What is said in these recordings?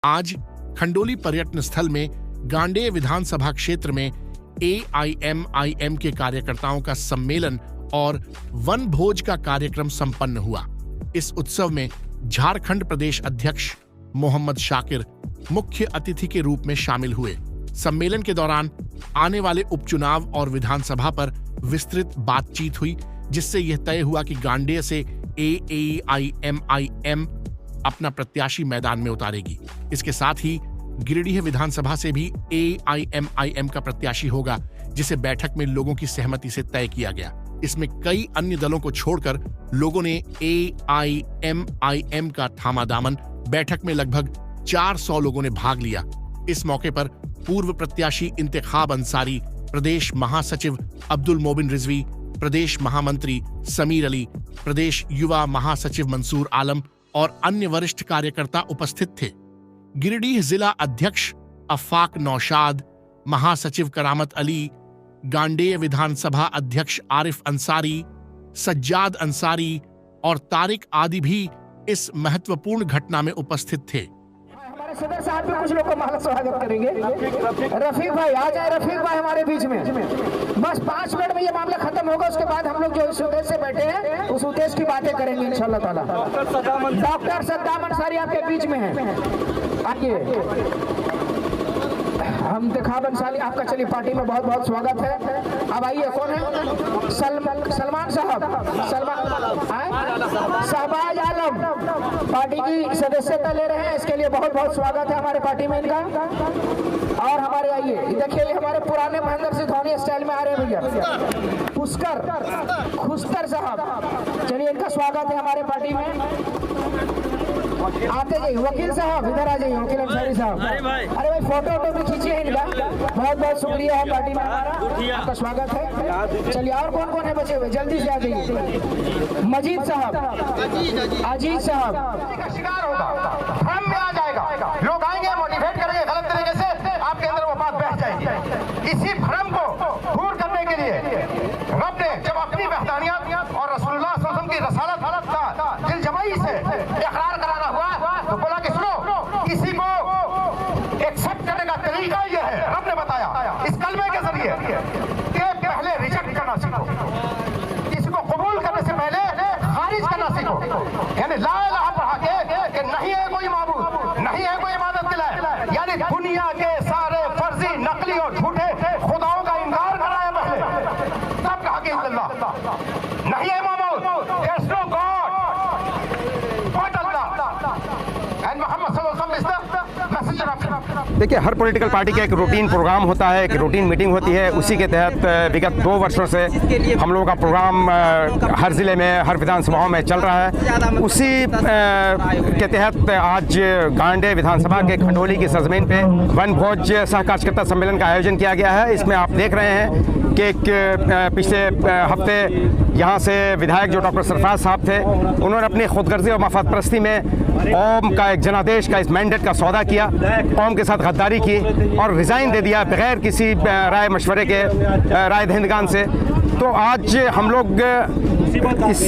आज खंडोली पर्यटन स्थल में गांडेय विधानसभा क्षेत्र में AIMIM के कार्यकर्ताओं का सम्मेलन और वन भोज का कार्यक्रम संपन्न हुआ। इस उत्सव में झारखंड प्रदेश अध्यक्ष मोहम्मद शाकिर मुख्य अतिथि के रूप में शामिल हुए। सम्मेलन के दौरान आने वाले उपचुनाव और विधानसभा पर विस्तृत बातचीत हुई, जिससे यह तय हुआ कि गांडेय से AIMIM अपना प्रत्याशी मैदान में उतारेगी। इसके साथ ही गिरिडीह विधानसभा से भी AIMIM का प्रत्याशी होगा, जिसे बैठक में लोगों की सहमति से तय किया गया। इसमें कई अन्य दलों को छोड़कर लोगों ने AIMIM का थामा दामन। बैठक में लगभग 400 लोगों ने भाग लिया। इस मौके पर पूर्व प्रत्याशी इंतखाब अंसारी, प्रदेश महासचिव अब्दुल मोबिन रिजवी, प्रदेश महामंत्री समीर अली, प्रदेश युवा महासचिव मंसूर आलम और अन्य वरिष्ठ कार्यकर्ता उपस्थित थे। गिरिडीह जिला अध्यक्ष अफाक नौशाद, महासचिव करामत अली, गांडेय विधानसभा अध्यक्ष आरिफ अंसारी, सज्जाद अंसारी और तारिक आदि भी इस महत्वपूर्ण घटना में उपस्थित थे। हमारे सदर साहब भी कुछ लोग को माला स्वागत करेंगे। रफीक भाई आ जाए, रफीक भाई हमारे बीच में। बस 5 मिनट में ये मामला खत्म होगा, उसके बाद हम लोग जो इस उद्देश्य से बैठे हैं उस उद्देश्य की बातें करेंगे इंशाल्लाह ताला। डॉक्टर सद्दाम अंसारी आपके बीच में है, आइए। हम इंतखाब अंसारी आपका चलिए पार्टी में बहुत बहुत स्वागत है। अब आइए, कौन है? सलमान साहब, शहबाज आलम पार्टी की सदस्यता ले रहे हैं, इसके लिए बहुत बहुत स्वागत है हमारे पार्टी में इनका। और हमारे आइए, देखिए ये हमारे पुराने महेंद्र सिंह धोनी स्टाइल में आ रहे हैं भैया, खुस्कर साहब, चलिए इनका स्वागत है हमारे पार्टी में। आते जाइए वकील साहब, इधर आ जाइए वकील अंसारी साहब। अरे भाई फोटो भी खींचिए इनका, बहुत बहुत शुक्रिया है पार्टी में हमारा, आपका स्वागत है। चलिए और कौन कौन है बचे हुए, जल्दी से आ जाइए। मजीद साहब, अजीज साहब का शिकार होगा, भ्रम में आ जाएगा, लोग आएंगे मोटिवेट करेंगे गलत तरीके से, आपके अंदर वो बात बैठ जाएगी। इसी भ्रम को दूर करने के लिए रब ने जब अपनी वहदानियत और रसूलुल्लाह सल्लल्लाहु अलैहि वसल्लम की रसालत का दिलजमाई से इकरार कराना हुआ, तो बोला कि सुनो, किसी को एक्सेप्ट करने का तरीका यह है, रब ने बताया इस कलमे के जरिए कि पहले रिजेक्ट करना सीखो, किसी को कबूल करने से पहले खारिज करना सीखो। यानी ला इलाहा पढ़ा के कि नहीं है कोई माबूद, नहीं है कोई इबादत के लायक, यानी दुनिया के सारे फर्जी, नकली और झूठे खुदाओं का इनकार कराया पहले, तब कहा कि अल्लाह नहीं है माबूद, there is no God but Allah and Muhammad सल्लल्लाहु अलैहि वसल्लम is the messenger of God. देखिए, हर पॉलिटिकल पार्टी का एक रूटीन प्रोग्राम होता है, एक रूटीन मीटिंग होती है। उसी के तहत विगत 2 वर्षों से हम लोगों का प्रोग्राम हर ज़िले में, हर विधानसभाओं में चल रहा है। उसी के तहत आज गांडेय विधानसभा के खंडोली की सरजमीन पे वन भोज सह कार्यकर्ता सम्मेलन का आयोजन किया गया है। इसमें आप देख रहे हैं कि पिछले हफ्ते यहाँ से विधायक जो डॉक्टर सरफराज साहब थे, उन्होंने अपनी खुदगर्जी और मफाद परस्ती में कौम का एक जनादेश का इस मैंडेट का सौदा किया, कौम के साथ गद्दारी की और रिज़ाइन दे दिया बगैर किसी राय मशवरे के, राय दहिंदगान से। तो आज हम लोग इस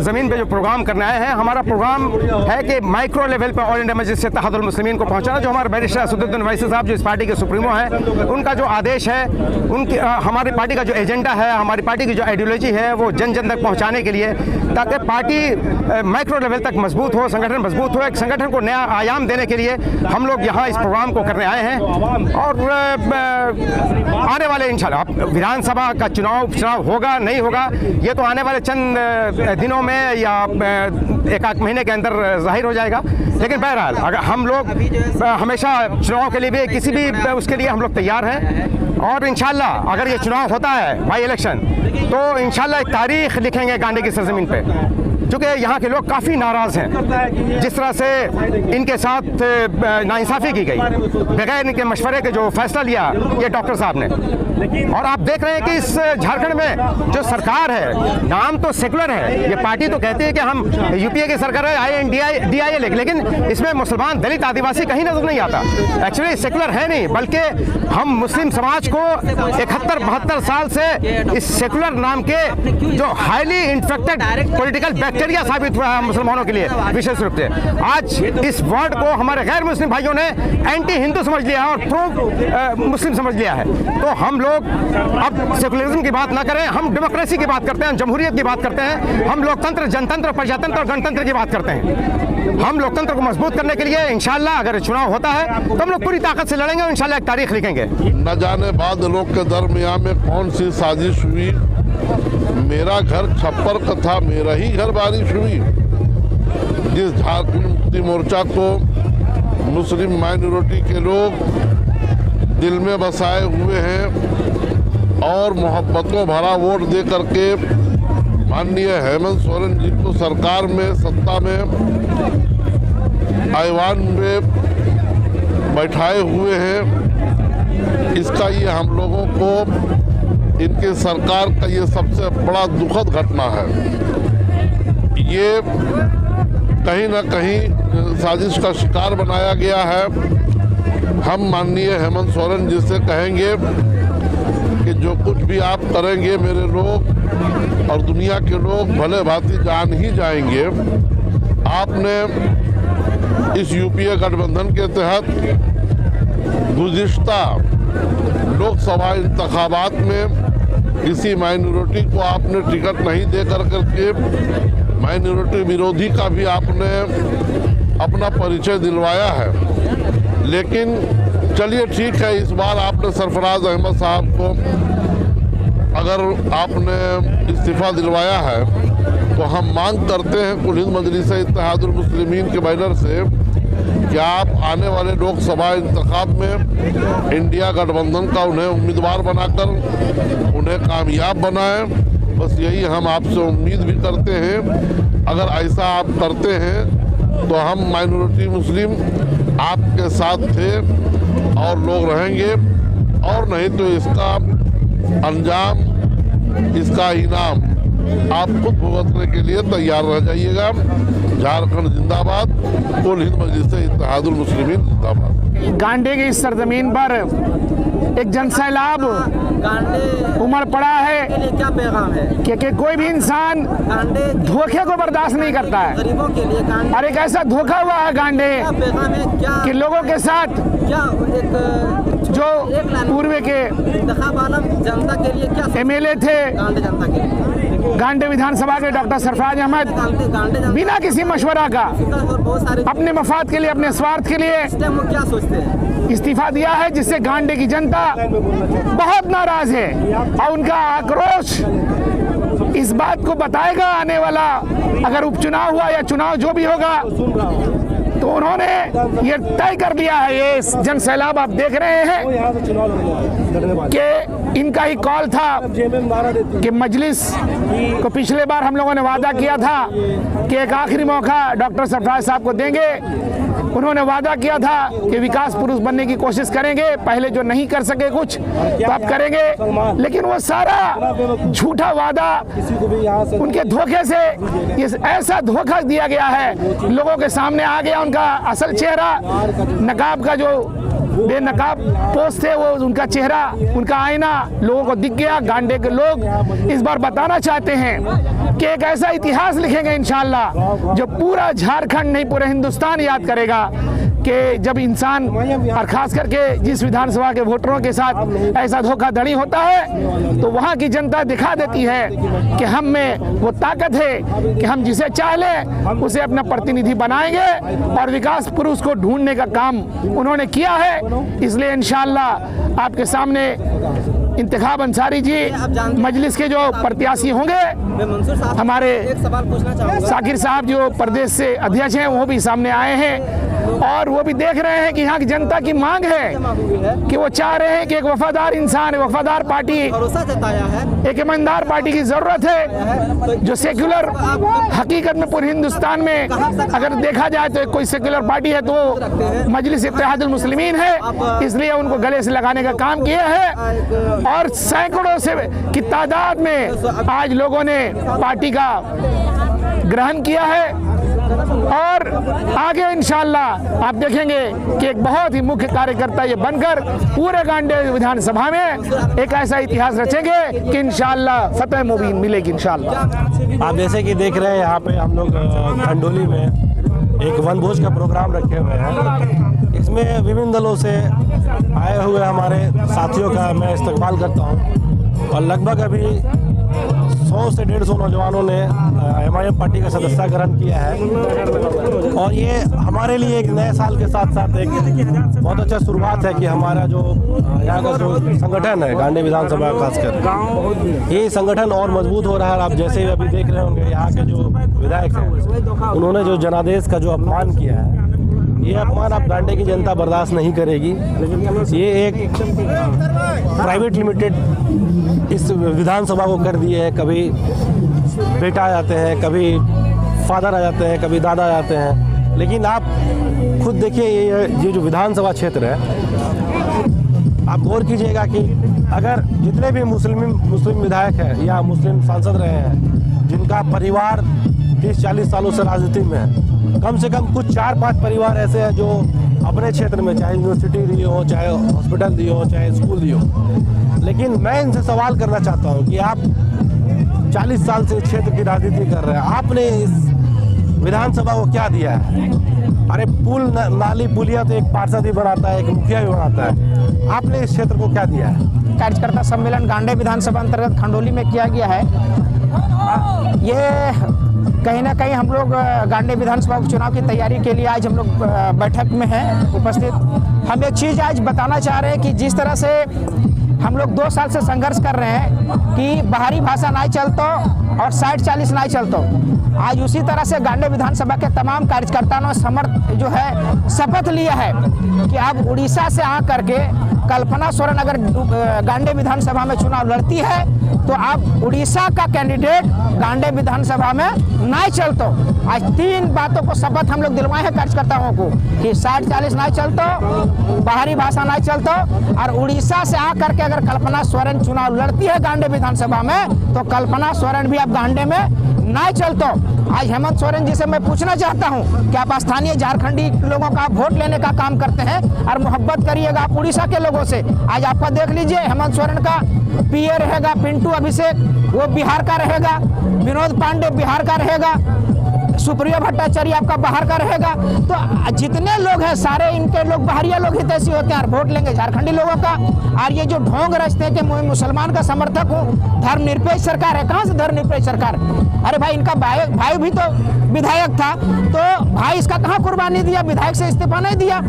ज़मीन पे जो प्रोग्राम करने आए हैं, हमारा प्रोग्राम है कि माइक्रो लेवल पर ऑल इंडिया मजलिस इत्तेहादुल मुस्लिमीन को पहुंचाना। जो हमारे बैरिस्टर असदुद्दीन ओवैसी साहब जो इस पार्टी के सुप्रीमो हैं, उनका जो आदेश है, उनकी हमारी पार्टी का जो एजेंडा है, हमारी पार्टी की जो आइडियोलॉजी है, वो जन जन तक पहुँचाने के लिए, ताकि पार्टी माइक्रो लेवल तक मजबूत हो, संगठन मजबूत हो। एक संगठन को नया आयाम देने के लिए हम लोग यहाँ इस प्रोग्राम को करने आए हैं। और आने वाले इंशाल्लाह विधानसभा का चुनाव होगा नहीं होगा, ये तो आने वाले चंद दिनों में या 1-8 महीने के अंदर जाहिर हो जाएगा। लेकिन बहरहाल अगर हम लोग हमेशा चुनाव के लिए भी, किसी भी उसके लिए हम लोग तैयार हैं। और इंशाल्लाह अगर ये चुनाव होता है बाई इलेक्शन, तो इंशाल्लाह एक तारीख लिखेंगे गांडे की सरजमीन पे, चूँकि यहाँ के लोग काफ़ी नाराज़ हैं जिस तरह से इनके साथ नाइंसाफ़ी की गई, बगैर इनके मशवरे के जो फैसला लिया ये डॉक्टर साहब ने। और आप देख रहे हैं कि इस झारखंड में जो सरकार है, नाम तो सेकुलर है, ये पार्टी तो कहती है कि हम यूपीए की सरकार है, INDIA, लेकिन इसमें मुसलमान, दलित, आदिवासी कहीं नजर नहीं आता। एक्चुअली सेकुलर है नहीं, बल्कि हम मुस्लिम समाज को 71-72 साल से इस सेकुलर नाम के जो हाईली इन्फेक्टेड पॉलिटिकल जरिया साबित हुआ है मुसलमानों के लिए। विशेष रूप से आज इस वर्ड को हमारे गैर मुस्लिम भाइयों ने एंटी हिंदू समझ लिया है और प्रो मुस्लिम समझ लिया है। तो हम लोग अब सेकुलरिज्म की बात ना करें, हम डेमोक्रेसी की बात करते हैं, जमहूरियत की बात करते हैं, हम लोकतंत्र, जनतंत्र, प्रजातंत्र और गणतंत्र की बात करते हैं। हम लोकतंत्र को मजबूत करने के लिए इंशाल्लाह अगर चुनाव होता है तो हम लोग पूरी ताकत से लड़ेंगे और इंशाल्लाह एक तारीख लिखेंगे। न जाने बादलों के दरमियान में कौन सी साजिश हुई, मेरा घर छप्पर का था, मेरा ही घर बारिश हुई। जिस झारखंड मुक्ति मोर्चा को मुस्लिम माइनॉरिटी के लोग दिल में बसाए हुए हैं और मोहब्बतों भरा वोट दे करके माननीय हेमंत सोरेन जी को सरकार में, सत्ता में, ऐवान में बैठाए हुए हैं, इसका ये हम लोगों को, इनके सरकार का ये सबसे बड़ा दुखद घटना है। ये कहीं ना कहीं साजिश का शिकार बनाया गया है। हम माननीय हेमंत सोरेन जी से कहेंगे कि जो कुछ भी आप करेंगे मेरे लोग और दुनिया के लोग भले भांति जान ही जाएंगे। आपने इस यूपीए गठबंधन के तहत गुज़िश्ता लोकसभा इंतखाबात में किसी माइनॉरिटी को आपने टिकट नहीं दे करके माइनॉरिटी विरोधी का भी आपने अपना परिचय दिलवाया है। लेकिन चलिए ठीक है, इस बार आपने सरफराज अहमद साहब को अगर आपने इस्तीफ़ा दिलवाया है तो हम मांग करते हैं कुल हिंद मजलिस इत्तेहादुल मुस्लिमीन के बैनर से कि आप आने वाले लोकसभा इंतखाब में इंडिया गठबंधन का उन्हें उम्मीदवार बनाकर उन्हें कामयाब बनाएं। बस यही हम आपसे उम्मीद भी करते हैं। अगर ऐसा आप करते हैं तो हम माइनॉरिटी मुस्लिम आपके साथ थे और लोग रहेंगे, और नहीं तो इसका अंजाम, इसका इनाम आप खुद भुगतने के लिए तैयार रह जाइएगा। झारखंड जिंदाबाद, कुल हिंद मजलिस इत्तेहादुल मुस्लिमीन जिंदाबाद। गांडे की इस सरजमीन पर एक जनसैलाब उमड़ पड़ा है क्या पैगाम है कि कोई भी इंसान धोखे को बर्दाश्त नहीं करता है। गरीबों के लिए और एक ऐसा धोखा हुआ है गांडे पैगाम है क्या कि लोगों के साथ क्या एक जो पूर्व के जनता के लिए क्या एमएलए थे, गांडे जनता के लिए, गांडे विधानसभा के डॉक्टर सरफराज अहमद गांडे जनता बिना किसी मशवरा का और बहुत सारे अपने मफाद के लिए, अपने स्वार्थ के लिए क्या सोचते हैं इस्तीफा दिया है, जिससे गांडे की जनता बहुत नाराज है और उनका आक्रोश इस बात को बताएगा आने वाला अगर उपचुनाव हुआ या चुनाव जो भी होगा तो उन्होंने ये तय कर दिया है। ये जन सैलाब आप देख रहे हैं कि इनका ही कॉल था कि मजलिस को पिछले बार हम लोगों ने वादा किया था कि एक आखिरी मौका डॉक्टर सरफराज साहब को देंगे। उन्होंने वादा किया था कि विकास पुरुष बनने की कोशिश करेंगे, पहले जो नहीं कर सके कुछ तो अब करेंगे, लेकिन वो सारा झूठा वादा उनके धोखे से ये ऐसा धोखा दिया गया है, लोगों के सामने आ गया उनका असल चेहरा। नकाब का जो बेनकाब पोस्ट थे वो उनका चेहरा, उनका आईना लोगों को दिख गया। गांडे के लोग इस बार बताना चाहते हैं कि एक ऐसा इतिहास लिखेंगे इंशाअल्लाह जो पूरा झारखंड नहीं पूरे हिंदुस्तान याद करेगा कि जब इंसान और खास करके जिस विधानसभा के वोटरों के साथ ऐसा धोखाधड़ी होता है तो वहाँ की जनता दिखा देती है कि हम में वो ताकत है कि हम जिसे चाह लें उसे अपना प्रतिनिधि बनाएंगे, और विकास पुरुष को ढूंढने का काम उन्होंने किया है। इसलिए इंशाअल्लाह आपके सामने इंतखाब अंसारी जी मजलिस के जो प्रत्याशी होंगे, हमारे साकिर साहब जो प्रदेश से अध्यक्ष हैं वो भी सामने आए हैं और वो भी देख रहे हैं कि यहाँ की जनता की मांग है कि वो चाह रहे हैं कि एक वफादार इंसान, वफादार पार्टी, एक ईमानदार पार्टी की जरूरत है जो सेक्युलर, हकीकत में पूरे हिंदुस्तान में अगर देखा जाए तो कोई सेक्युलर पार्टी है तो मजलिस इत्तेहादुल मुस्लिमीन है। इसलिए उनको गले से लगाने का काम किया है और सैकड़ों से की तादाद में आज लोगों ने पार्टी का ग्रहण किया है और आगे इंशाअल्लाह आप देखेंगे कि एक बहुत ही मुख्य कार्यकर्ता ये बनकर पूरे गांडेय विधानसभा में एक ऐसा इतिहास रचेंगे कि इंशाअल्लाह फतेह मुबीन मिलेगी इंशाअल्लाह। आप जैसे कि देख रहे हैं यहाँ पे हम लोग खंडोली में एक वनभोज का प्रोग्राम रखे हुए हैं। इसमें विभिन्न दलों से आए हुए हमारे साथियों का मैं इस्तकबाल करता हूँ और लगभग अभी 100 से 150 नौजवानों ने MIM पार्टी का सदस्यता ग्रहण किया है और ये हमारे लिए एक नए साल के साथ साथ एक बहुत अच्छा शुरुआत है कि हमारा जो यहाँ का जो संगठन है गांडेय विधानसभा खासकर ये संगठन और मजबूत हो रहा है। आप जैसे ही अभी देख रहे होंगे यहाँ के जो विधायक हैं उन्होंने जो जनादेश का जो अपमान किया है, ये अपमान अब गांडेय की जनता बर्दाश्त नहीं करेगी। ये एक प्राइवेट लिमिटेड इस विधानसभा को कर दिए है। कभी बेटा आ जाते हैं, कभी फादर आ जाते हैं, कभी दादा आ जाते हैं, लेकिन आप खुद देखिए ये जो विधानसभा क्षेत्र है, आप गौर कीजिएगा कि अगर जितने भी मुस्लिम विधायक हैं या मुस्लिम सांसद रहे हैं जिनका परिवार 30-40 सालों से राजनीति में है, कम से कम कुछ 4-5 परिवार ऐसे हैं जो अपने क्षेत्र में चाहे यूनिवर्सिटी दी हो, चाहे हॉस्पिटल दी हो, चाहे स्कूल दी हो। लेकिन मैं इनसे सवाल करना चाहता हूं कि आप 40 साल से क्षेत्र की राजनीति कर रहे हैं, आपने इस विधानसभा को क्या दिया है? अरे पुल नाली पुलिया तो एक पार्षद ही बनाता है, एक मुखिया भी बनाता है, आपने इस क्षेत्र को क्या दिया है? कार्यकर्ता सम्मेलन गांडेय विधानसभा अंतर्गत खंडोली में किया गया है। ये कहीं ना कहीं हम लोग गांडेय विधानसभा उपचुनाव की तैयारी के लिए आज हम लोग बैठक में हैं उपस्थित। हम एक चीज़ आज बताना चाह रहे हैं कि जिस तरह से हम लोग 2 साल से संघर्ष कर रहे हैं कि बाहरी भाषा नहीं चलतो और 60-40 नहीं चलतो, आज उसी तरह से गांडेय विधानसभा के तमाम कार्यकर्ताओं ने जो है शपथ लिया है कि अब उड़ीसा से आ करके कल्पना सोरेन अगर गांडेय विधानसभा में चुनाव लड़ती है तो अब उड़ीसा का कैंडिडेट गांडेय विधानसभा में नहीं चलतो। आज 3 बातों को शपथ हम लोग दिलवाए हैं कार्यकर्ताओं को कि 60-40 नहीं चलतो, बाहरी भाषा नहीं चलतो, और उड़ीसा से आ करके अगर कल्पना सोरेन चुनाव लड़ती है गांडेय विधानसभा में तो कल्पना सोरेन भी अब गांडेय में नहीं चलतो। आज हेमंत सोरेन जी से मैं पूछना चाहता हूं कि आप स्थानीय झारखंडी लोगों का वोट लेने का काम करते हैं और मोहब्बत करिएगा आप उड़ीसा के लोगों से। आज आपका देख लीजिए, हेमंत सोरेन का पीए रहेगा पिंटू अभिषेक, वो बिहार का रहेगा, विनोद पांडे बिहार का रहेगा, सुप्रिया भट्टाचार्य आपका बाहर का रहेगा। तो जितने लोग हैं सारे इनके लोग बाहरिया लोग हितैषी ऐसे होते हैं और वोट लेंगे झारखंडी लोगों का। और ये जो ढोंग रचते हैं कि मैं मुसलमान का समर्थक हूँ, धर्मनिरपेक्ष सरकार है, कहाँ से धर्मनिरपेक्ष सरकार? अरे भाई इनका भाई भी तो विधायक था, तो भाई इसका कहाँ कुर्बानी दिया? विधायक से इस्तीफा नहीं दिया,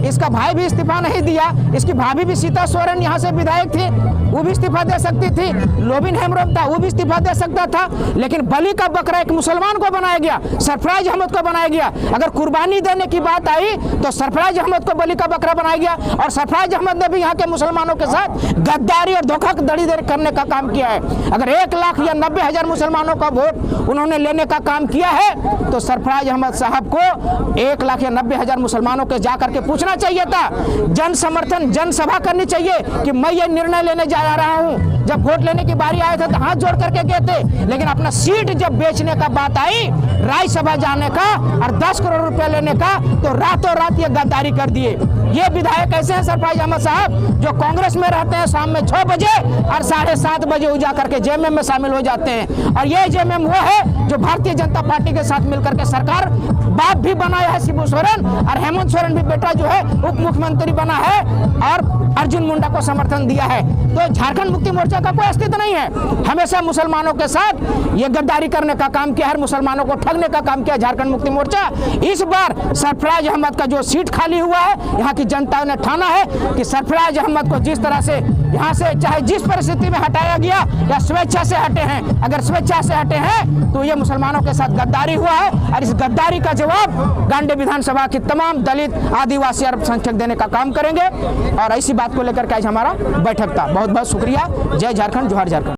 इसका भाई भी इस्तीफा नहीं दिया, इसकी भाभी भी सीता सोरेन यहाँ से विधायक थी, वो भी इस्तीफा दे सकती थी, लोबिन हेम्ब्रोम था वो भी इस्तीफा दे सकता था, लेकिन बलि का बकरा एक मुसलमान को बनाया गया, सरफराज अहमद को बनाया गया। अगर कुर्बानी देने की बात आई तो सरफराज अहमद को बलि का बकरा बनाया गया, और सरफराज अहमद ने भी यहाँ के मुसलमानों के साथ गद्दारी और धोखाधड़ी करने का काम किया है। अगर 1 लाख या 90,000 मुसलमानों का वोट उन्होंने लेने का काम किया है तो सरफराज अहमद साहब को 1 लाख या 90,000 मुसलमानों के जाकर के पूछना चाहिए था, जन समर्थन जनसभा करनी चाहिए कि मैं ये निर्णय लेने जा रहा हूँ। जब वोट लेने की बारी आए थे तो हाथ जोड़ करके गए थे, लेकिन अपना सीट जब बेचने का बात आई, राज्यसभा जाने का और 10 करोड़ रुपए लेने का, तो रातों रात ये गद्दारी कर दिए। ये विधायक ऐसे हैं सरफराज अहमद साहब जो कांग्रेस में रहते हैं, शाम में 6 बजे और 7:30 बजे उजा करके जेएमएम में शामिल हो जाते हैं। और ये जेएमएम वो है जो भारतीय जनता पार्टी के साथ मिलकर के सरकार बाप भी बनाया है शिबू सोरेन, और हेमंत सोरेन भी बेटा जो है उप मुख्यमंत्री बना है और अर्जुन मुंडा को समर्थन दिया है। तो झारखंड मुक्ति मोर्चा का कोई अस्तित्व नहीं है, हमेशा मुसलमानों के साथ ये गद्दारी करने का काम किया है, मुसलमानों को ठगने का काम किया झारखंड मुक्ति मोर्चा। इस बार सरफराज अहमद का जो सीट खाली हुआ है, यहाँ की जनता ने ठाना है कि सरफराज अहमद को जिस तरह से यहाँ से चाहे जिस परिस्थिति में हटाया गया या स्वेच्छा से हटे हैं, अगर स्वेच्छा से हटे हैं तो ये मुसलमानों के साथ गद्दारी हुआ है, और इस गद्दारी का जवाब गांडेय विधानसभा की तमाम दलित आदिवासी अल्पसंख्यक देने का काम करेंगे। और ऐसी बात को लेकर के आज हमारा बैठक था। बहुत बहुत शुक्रिया। जय झारखंड, जोहार झारखंड।